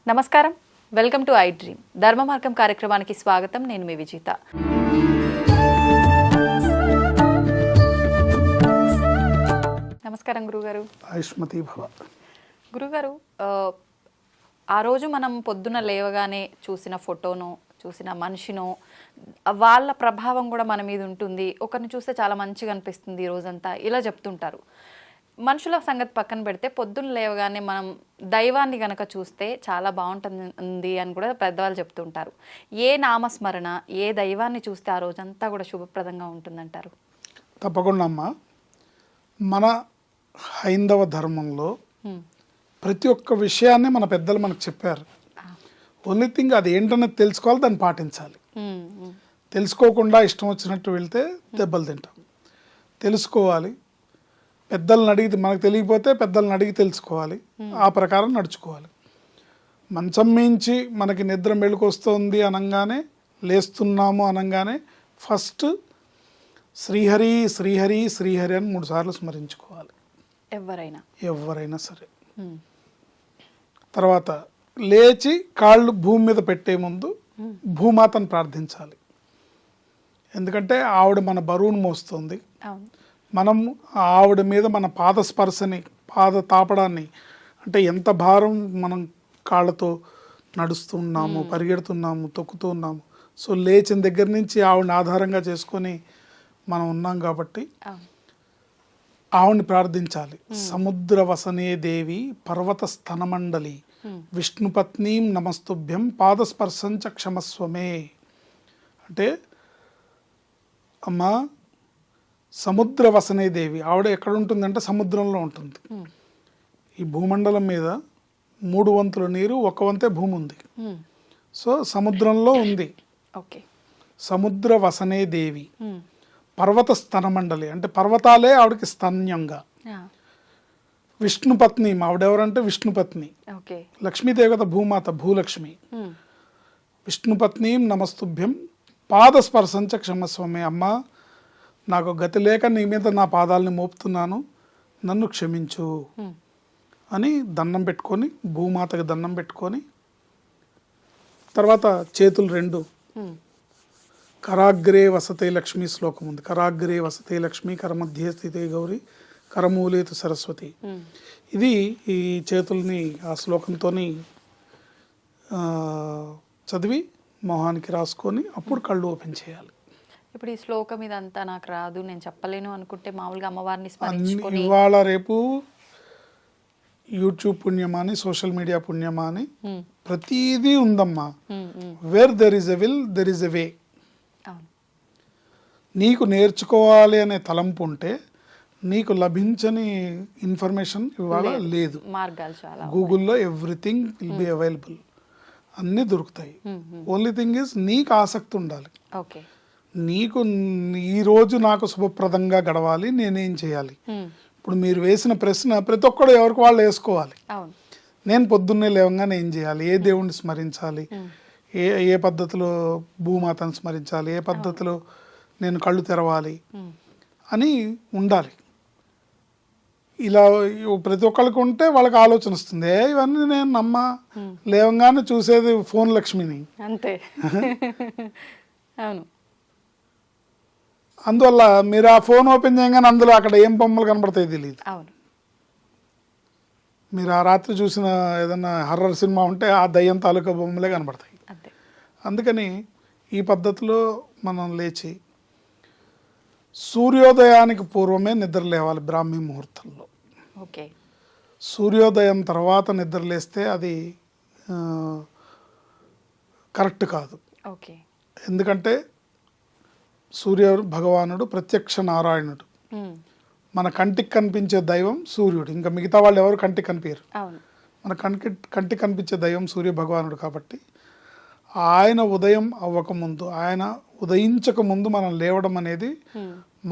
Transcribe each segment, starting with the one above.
నమస్కారం, welcome to I dream. ధర్మ మార్గం కార్యక్రమానికి స్వాగతం. నేను మీ విజిత. నమస్కారం గురుగారు. ఆయుష్మతి భవ. గురుగారు, ఆ రోజు మనం పొద్దున లేవగానే చూసిన ఫోటోను, చూసిన మనిషినో వాళ్ళ ప్రభావం కూడా మన మీద ఉంటుంది. ఒకరిని చూస్తే చాలా మంచిగా అనిపిస్తుంది ఈ రోజంతా, ఇలా చెప్తుంటారు. మనుషుల సంగతి పక్కన పెడితే పొద్దున్న లేవగానే మనం దైవాన్ని గనక చూస్తే చాలా బాగుంటుంది అని కూడా పెద్దవాళ్ళు చెప్తుంటారు. ఏ నామస్మరణ, ఏ దైవాన్ని చూస్తే ఆ రోజంతా కూడా శుభప్రదంగా ఉంటుందంటారు? తప్పకుండా అమ్మా. మన హైందవ ధర్మంలో ప్రతి ఒక్క విషయాన్ని మన పెద్దలు మనకు చెప్పారు. ఓన్లీ థింగ్ అది ఏంటనేది తెలుసుకోవాలి, దాన్ని పాటించాలి. తెలుసుకోకుండా ఇష్టం వచ్చినట్టు వెళ్తే దెబ్బలు తింటాం. తెలుసుకోవాలి, పెద్దలను అడిగి, మనకు తెలియకపోతే పెద్దలను అడిగి తెలుసుకోవాలి, ఆ ప్రకారం నడుచుకోవాలి. మంచం మించి మనకి నిద్ర మెళుకొస్తుంది అనగానే, లేస్తున్నాము అనగానే ఫస్ట్ శ్రీహరి శ్రీహరి శ్రీహరి అని 3 సార్లు స్మరించుకోవాలి ఎవరైనా సరే. తర్వాత లేచి కాళ్ళు భూమి మీద పెట్టే ముందు భూమాతను ప్రార్థించాలి. ఎందుకంటే ఆవిడ మన బరువును మోస్తుంది. మనం ఆవిడ మీద మన పాద స్పర్శని, పాద తాపడాన్ని, అంటే ఎంత భారం మనం కాళ్ళతో నడుస్తున్నాము, పరిగెడుతున్నాము, తొక్కుతున్నాము. సో లేచిన దగ్గర నుంచి ఆవిడని ఆధారంగా చేసుకొని మనం ఉన్నాం కాబట్టి ఆవిడని ప్రార్థించాలి. సముద్ర వసనే దేవి పర్వత స్తనమండలి విష్ణుపత్నీం నమస్తుభ్యం పాదస్పర్శంచ క్షమస్వమే. అంటే అమ్మా, సముద్ర వసనే దేవి ఆవిడ ఎక్కడ ఉంటుందంటే సముద్రంలో ఉంటుంది. ఈ భూమండలం మీద 3 వంతుల నీరు, 1 వంతే భూమి ఉంది. సో సముద్రంలో ఉంది. సముద్ర వసనే దేవి పర్వత స్తనమండలి, అంటే పర్వతాలే ఆవిడకి స్తన్యంగా. విష్ణుపత్ని, ఆవిడెవరంటే విష్ణుపత్ని, లక్ష్మీదేవి కదా, భూమాత, భూలక్ష్మి. విష్ణుపత్నీం నమస్తుభ్యం పాదస్పర్శంచ క్షమస్వమే. అమ్మ, నాకు గతి లేక నీ మీద నా పాదాలని మోపుతున్నాను, నన్ను క్షమించు అని దండం పెట్టుకొని, భూమాతకి దండం పెట్టుకొని, తర్వాత చేతులు 2 కరాగ్రే వసతే లక్ష్మి శ్లోకం ఉంది. కరాగ్రే వసతే లక్ష్మి, కరమధ్యే స్థితే గౌరీ, కరమూలేతు సరస్వతి. ఇది ఈ చేతుల్ని ఆ శ్లోకంతో చదివి మొహానికి రాసుకొని అప్పుడు కళ్ళు ఓపెన్ చేయాలి. ఇప్పుడు ఈ శ్లోకం ఇదంతా నాకు రాదు, నేను చెప్పలేను అనుకుంటే మామూలుగా అమ్మవారిని స్మరించుకొని ఇవాళ రేపు యూట్యూబ్ పుణ్యమా అని, సోషల్ మీడియా పుణ్యమా అని ప్రతిదీ ఉందమ్మా. Where there is a will there is a way. నీకు నేర్చుకోవాలి అనే తలంపు ఉంటే నీకు లభించని ఇన్ఫర్మేషన్ ఇవాళ లేదు. మార్గాలు చాలా, గూగుల్లో ఎవ్రీథింగ్ విల్ బి అవైలబుల్, అన్నీ దొరుకుతాయి. ఓన్లీ థింగ్ ఇస్ నీకు ఆసక్తి ఉండాలి. నీకు ఈరోజు నాకు శుభప్రదంగా గడవాలి, నేనేం చేయాలి? ఇప్పుడు మీరు వేసిన ప్రశ్న ప్రతి ఒక్కడు ఎవరికి వాళ్ళు వేసుకోవాలి. నేను పొద్దున్నే లేవగానే ఏం చేయాలి, ఏ దేవుణ్ణి స్మరించాలి, ఏ పద్ధతిలో భూమాతను స్మరించాలి, ఏ పద్ధతిలో నేను కళ్ళు తెరవాలి అని ఉండాలి. ఇలా ప్రతి ఒక్కరికి ఉంటే వాళ్ళకి ఆలోచన వస్తుంది. ఇవన్నీ నేను నమ్మా, లేవగానే చూసేది ఫోన్ లక్ష్మిని అంతే. అవును. అందువల్ల మీరు ఆ ఫోన్ ఓపెన్ చేయగానే అందులో అక్కడ ఏం బొమ్మలు కనబడతాయి తెలియదు. మీరు ఆ రాత్రి చూసిన ఏదైనా హర్రర్ సినిమా ఉంటే ఆ దయ్యం తాలూకా బొమ్మలే కనబడతాయి. అందుకని ఈ పద్ధతిలో మనం లేచి సూర్యోదయానికి పూర్వమే నిద్ర లేవాలి. బ్రాహ్మీ ముహూర్తంలో. సూర్యోదయం తర్వాత నిద్ర లేస్తే అది కరెక్ట్ కాదు. ఎందుకంటే సూర్య భగవానుడు ప్రత్యక్ష నారాయణుడు, మన కంటికి కనిపించే దైవం సూర్యుడు. ఇంకా మిగతా వాళ్ళు ఎవరు కంటికి కనిపించరు. మన కంటికి కనిపించే దైవం సూర్య భగవానుడు. కాబట్టి ఆయన ఉదయం అవ్వకముందు, ఆయన ఉదయించక ముందు మనం లేవడం అనేది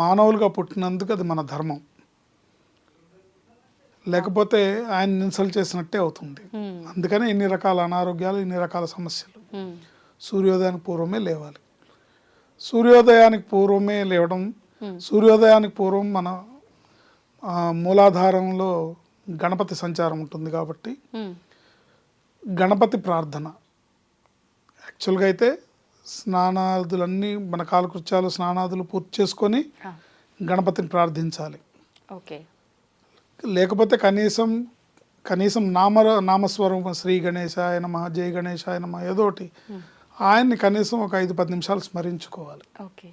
మానవులుగా పుట్టినందుకు అది మన ధర్మం. లేకపోతే ఆయన ఇన్సల్ట్ చేసినట్టే అవుతుంది. అందుకని ఇన్ని రకాల అనారోగ్యాలు, ఇన్ని రకాల సమస్యలు. సూర్యోదయానికి పూర్వమే లేవాలి. సూర్యోదయానికి పూర్వమే లేవడం, సూర్యోదయానికి పూర్వం మన మూలాధారంలో గణపతి సంచారం ఉంటుంది కాబట్టి గణపతి ప్రార్థన. యాక్చువల్గా అయితే స్నానాదులన్నీ మన కాలకృత్యాలు స్నానాదులు పూర్తి చేసుకొని గణపతిని ప్రార్థించాలి. ఓకే. లేకపోతే కనీసం నామస్వరం శ్రీ గణేశాయ నమః, జై గణేశాయ నమః ఏదో ఒకటి ఆయన్ని కనీసం ఒక 5-10 నిమిషాలు స్మరించుకోవాలి. ఓకే.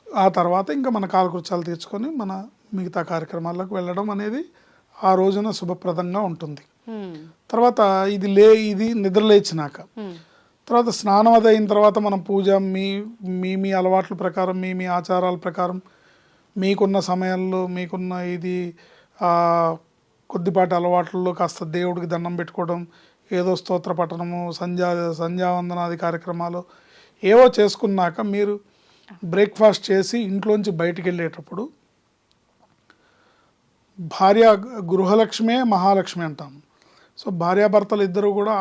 ఆ తర్వాత ఇంకా మన కాలకృత్యాలు తీర్చుకొని మన మిగతా కార్యక్రమాలకు వెళ్ళడం అనేది ఆ రోజున శుభప్రదంగా ఉంటుంది. తర్వాత ఇది నిద్రలేచినాక తర్వాత స్నానం అది అయిన తర్వాత మనం పూజ మీ అలవాట్ల ప్రకారం మీ ఆచారాల ప్రకారం మీకున్న సమయంలో మీకున్న ఇది కొద్దిపాటి అలవాట్లలో కాస్త దేవుడికి దండం పెట్టుకోవడం, ఏదో స్తోత్ర పఠనము, సంధ్యావందనాది కార్యక్రమాలు ఏవో చేసుకున్నాక మీరు బ్రేక్ఫాస్ట్ చేసి ఇంట్లోంచి బయటికి వెళ్ళేటప్పుడు భార్య గృహలక్ష్మే మహాలక్ష్మి అంటాం. సో భార్యాభర్తలు ఇద్దరు కూడా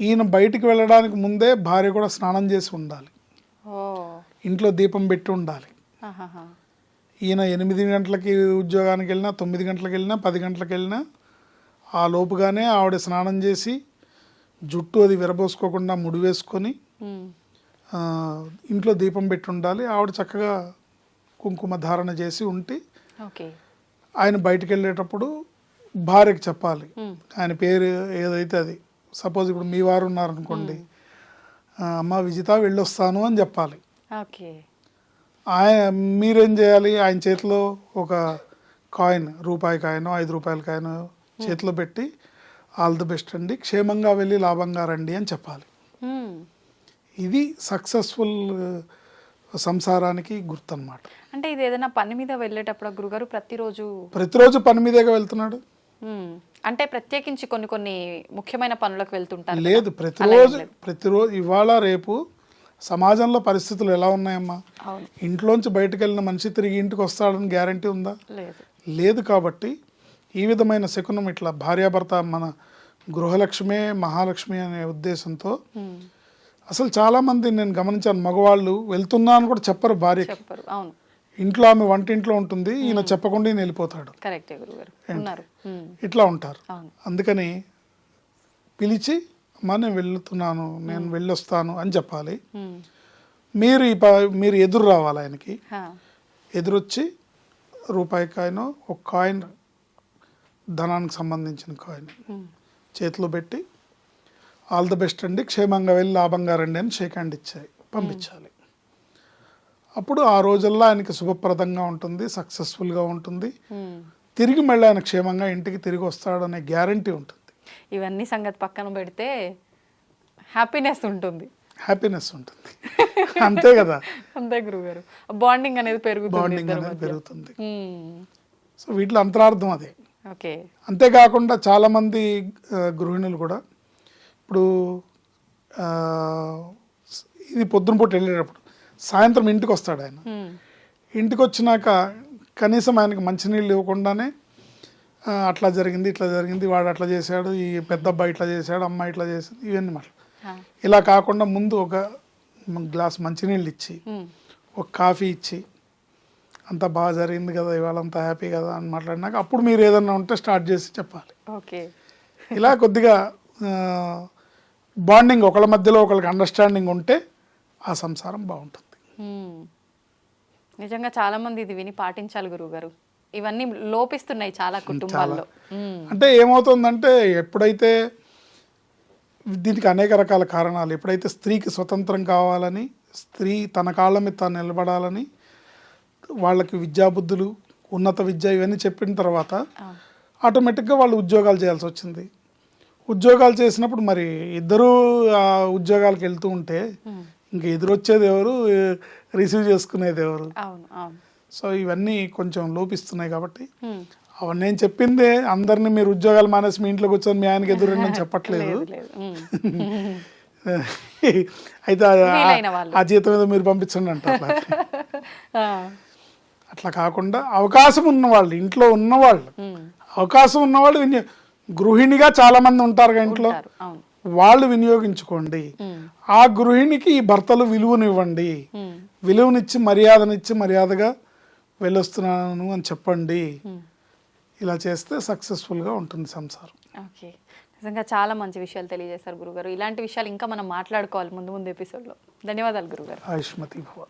ఈయన బయటికి వెళ్ళడానికి ముందే భార్య కూడా స్నానం చేసి ఉండాలి, ఇంట్లో దీపం పెట్టి ఉండాలి. ఈయన 8 గంటలకి ఉద్యోగానికి వెళ్ళినా, 9 గంటలకు వెళ్ళినా, 10 గంటలకు వెళ్ళినా ఆ లోపుగానే ఆవిడ స్నానం చేసి జుట్టు అది విరబోసుకోకుండా ముడి వేసుకొని ఇంట్లో దీపం పెట్టి ఉండాలి. ఆవిడ చక్కగా కుంకుమ ధారణ చేసి ఉంటే ఆయన బయటికి వెళ్ళేటప్పుడు భార్యకి చెప్పాలి ఆయన పేరు ఏదైతే అది. సపోజ్ ఇప్పుడు మీ వారు ఉన్నారనుకోండి, అమ్మ విజిత వెళ్ళొస్తాను అని చెప్పాలి. మీరేం చేయాలి, ఆయన చేతిలో ఒక కాయిన్, రూపాయి కాయిన్, 5 రూపాయల కాయిన్ చేతిలో పెట్టి ఆల్ ది బెస్ట్ అండి, క్షేమంగా వెళ్ళి లాభంగా రండి అని చెప్పాలి. ఇది సక్సెస్ఫుల్ సంసారానికి గుర్తు అన్నమాట. అంటే ఇది ఏదైనా పని మీద వెళ్ళేటప్పుడు గురుగారు ప్రతిరోజు పని మీదేగా వెళ్తున్నాడు అంటే ప్రత్యేకించి కొన్ని ముఖ్యమైన పనులకు వెళ్తుంటారు? లేదు, ప్రతిరోజు ఇవాళ రేపు సమాజంలో పరిస్థితులు ఎలా ఉన్నాయమ్మా? ఇంట్లోంచి బయటకు వెళ్ళిన మనిషి తిరిగి ఇంటికి వస్తాడని గ్యారంటీ ఉందా? లేదు. కాబట్టి ఈ విధమైన శకునం ఇట్లా భార్యాభర్త మన గృహలక్ష్మే మహాలక్ష్మి అనే ఉద్దేశంతో అసలు చాలా మంది నేను గమనించాను, మగవాళ్ళు వెళ్తున్నా అని కూడా చెప్పరు భార్యకి. ఇంట్లో ఆమె వంటింట్లో ఉంటుంది, ఈయన చెప్పకుండా ఈయన వెళ్ళిపోతాడు. ఇట్లా ఉంటారు. అందుకని పిలిచి అమ్మా నేను వెళ్తున్నాను, నేను వెళ్ళొస్తాను అని చెప్పాలి. మీరు ఎదురు రావాలి ఆయనకి. ఎదురొచ్చి రూపాయి కాయిన్, ఒక కాయిన్ ధనానికి సంబంధించిన కాయిన్ చేతిలో పెట్టి ఆల్ ది బెస్ట్ అండి, క్షేమంగా వెళ్ళి లాభంగా రండి అని షేక్ హ్యాండ్ పంపించాలి. అప్పుడు ఆ రోజుల్లో ఆయనకి శుభప్రదంగా ఉంటుంది, సక్సెస్ఫుల్గా ఉంటుంది, తిరిగి మళ్ళీ ఆయన క్షేమంగా ఇంటికి తిరిగి వస్తాడనే గ్యారంటీ ఉంటుంది. ఇవన్నీ సంగతి పక్కన పెడితే హ్యాపీనెస్ ఉంటుంది. అంతే కదా. అంతే గురుగారు, బాండింగ్ అనేది పెరుగుతుంది. సో వీటిలో అంతరార్థం అదే. అంతేకాకుండా చాలామంది గృహిణులు కూడా ఇప్పుడు ఇది పొద్దున పూట వెళ్ళేటప్పుడు సాయంత్రం ఇంటికి వస్తాడు ఆయన. ఇంటికి వచ్చినాక కనీసం ఆయనకు మంచినీళ్ళు ఇవ్వకుండానే అట్లా జరిగింది, ఇట్లా జరిగింది, వాడు అట్లా చేశాడు, ఈ పెద్ద అబ్బాయి ఇట్లా చేశాడు, అమ్మాయి ఇట్లా చేసింది, ఇవన్నీ మాటలు. ఇలా కాకుండా ముందు ఒక గ్లాస్ మంచినీళ్ళు ఇచ్చి, ఒక కాఫీ ఇచ్చి, అంతా బాగా జరిగింది కదా, ఇవాళ అంతా హ్యాపీ కదా అని మాట్లాడినాక అప్పుడు మీరు ఏదన్నా ఉంటే స్టార్ట్ చేసి చెప్పాలి. ఇలా కొద్దిగా బాండింగ్, ఒకళ్ళ మధ్యలో ఒకళ్ళకి అండర్స్టాండింగ్ ఉంటే ఆ సంసారం బాగుంటుంది. నిజంగా చాలా మంది ఇది విని పాటించాలి గురువుగారు. ఇవన్నీ లోపిస్తున్నాయి చాలా కుటుంబాల్లో. అంటే ఏమవుతుందంటే ఎప్పుడైతే దీనికి అనేక రకాల కారణాలు, ఎప్పుడైతే స్త్రీకి స్వతంత్రం కావాలని, స్త్రీ తన కాళ్ళ మీద తాను నిలబడాలని, వాళ్ళకి విద్యాబుద్ధులు, ఉన్నత విద్య ఇవన్నీ చెప్పిన తర్వాత ఆటోమేటిక్గా వాళ్ళు ఉద్యోగాలు చేయాల్సి వచ్చింది. ఉద్యోగాలు చేసినప్పుడు మరి ఇద్దరూ ఆ ఉద్యోగాలకు వెళ్తూ ఉంటే ఇంక ఎదురొచ్చేది ఎవరు, రిసీవ్ చేసుకునేది ఎవరు? సో ఇవన్నీ కొంచెం లోపిస్తున్నాయి. కాబట్టి అవన్నీ నేను చెప్పిందే అందరినీ మీరు ఉద్యోగాలు మానేసి మీ ఇంట్లో కూర్చొని మీ ఆయనకి ఎదురు నేను చెప్పట్లేదు. అయితే ఆ జీతం మీద మీరు పంపించండి అంటారు. అట్లా కాకుండా అవకాశం ఉన్నవాళ్ళు, ఇంట్లో ఉన్నవాళ్ళు, అవకాశం ఉన్నవాళ్ళు, గృహిణిగా చాలా మంది ఉంటారు ఇంట్లో, వాళ్ళు వినియోగించుకోండి. ఆ గృహిణికి ఈ భర్తలు విలువనివ్వండి, విలువనిచ్చి మర్యాదనిచ్చి మర్యాదగా వెళ్ళొస్తున్నాను అని చెప్పండి. ఇలా చేస్తే సక్సెస్ఫుల్గా ఉంటుంది సంసారం. ఓకే, నిజంగా చాలా మంచి విషయాలు తెలియజేశారు గురుగారు. ఇలాంటి విషయాలు ఇంకా మనం మాట్లాడుకోవాలి ముందు ముందు ఎపిసోడ్లో. ధన్యవాదాలు గురుగారు. ఆయుష్మతి భవ.